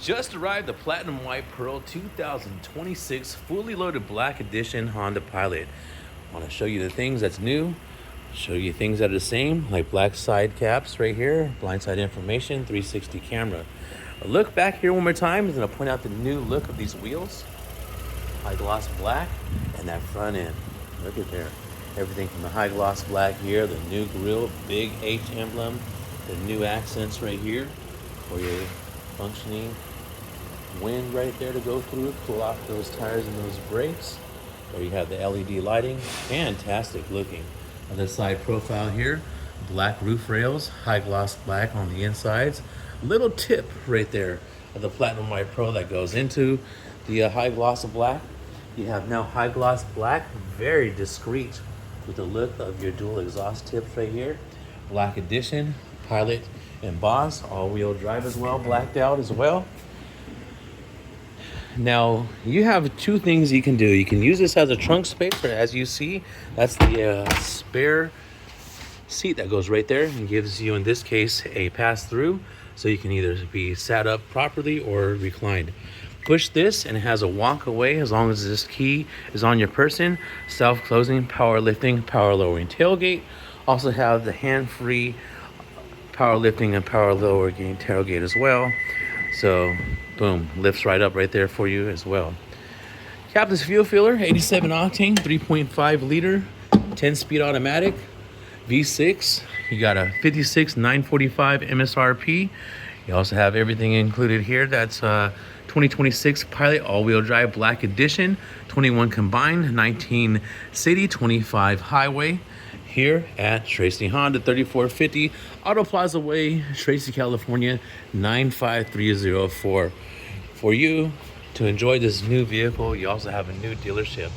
Just arrived the Platinum White Pearl 2026 fully loaded Black Edition Honda Pilot. I want to show you the things that's new, show you things that are the same, like black side caps right here, blindside information, 360 camera. A look back here one more time is going to point out the new look of these wheels. High gloss black and that front end. Look at there. Everything from the high gloss black here, the new grille, big H emblem, the new accents right here for your functioning wind right there to go through, pull out those tires and those brakes. There you have the LED lighting, fantastic looking. Other side profile here, black roof rails, high gloss black on the insides. Little tip right there of the Platinum White Pro that goes into the high gloss of black. You have now high gloss black, very discreet with the look of your dual exhaust tips right here. Black Edition, Pilot and Bose, all-wheel drive as well, blacked out as well. Now, you have two things you can do. You can use this as a trunk space, or as you see, that's the spare seat that goes right there and gives you, in this case, a pass-through, so you can either be sat up properly or reclined. Push this and it has a walk away as long as this key is on your person. Self-closing, power lifting, power lowering tailgate. Also have the hand-free power lifting and power lowering tailgate as well. So boom, lifts right up right there for you as well. Captain's fuel filler, 87 octane, 3.5 liter, 10-speed automatic, V6. You got a 56,945 MSRP. You also have everything included here. That's 2026 Pilot all-wheel drive Black Edition, 21 combined, 19 city, 25 highway. Here at Tracy Honda, 3450 Auto Plaza Way, Tracy, California, 95304. For you to enjoy this new vehicle, you also have a new dealership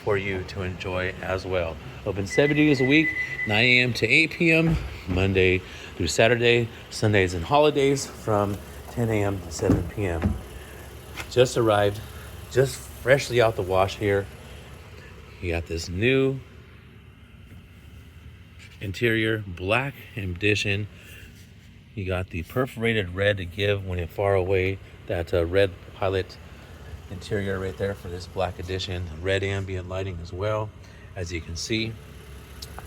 for you to enjoy as well. Open 7 days a week, 9 a.m. to 8 p.m., Monday through Saturday, Sundays and holidays from 10 a.m. to 7 p.m. Just arrived, just freshly out the wash here. You got this new interior, Black Edition. You got the perforated red to give when you're far away. That red Pilot interior right there for this Black Edition. Red ambient lighting as well, as you can see.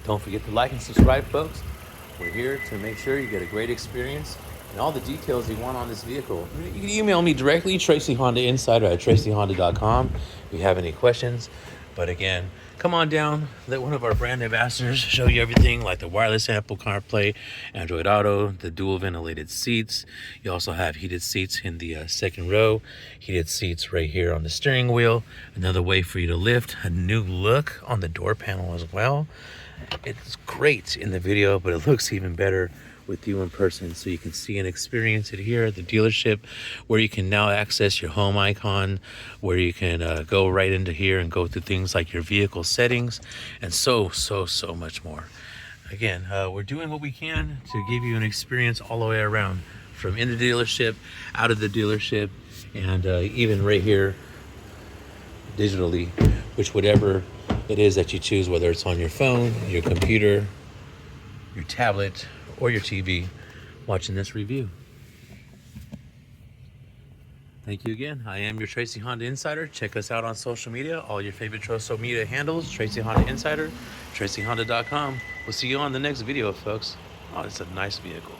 Don't forget to like and subscribe, folks. We're here to make sure you get a great experience and all the details you want on this vehicle. You can email me directly, Tracy Honda Insider at tracyhonda.com if you have any questions. But again, come on down, let one of our brand ambassadors show you everything, like the wireless Apple CarPlay, Android Auto, the dual ventilated seats. You also have heated seats in the second row, heated seats right here on the steering wheel, another way for you to lift, a new look on the door panel as well. It's great in the video, but it looks even better with you in person, so you can see and experience it here at the dealership, where you can now access your home icon, where you can go right into here and go through things like your vehicle settings and so much more. Again, we're doing what we can to give you an experience all the way around, from in the dealership, out of the dealership, and even right here digitally, which whatever it is that you choose, whether it's on your phone, your computer, your tablet, or your TV, watching this review. Thank you again. I am your Tracy Honda Insider. Check us out on social media, all your favorite social media handles, Tracy Honda Insider, tracyhonda.com. We'll see you on the next video, folks. Oh, it's a nice vehicle.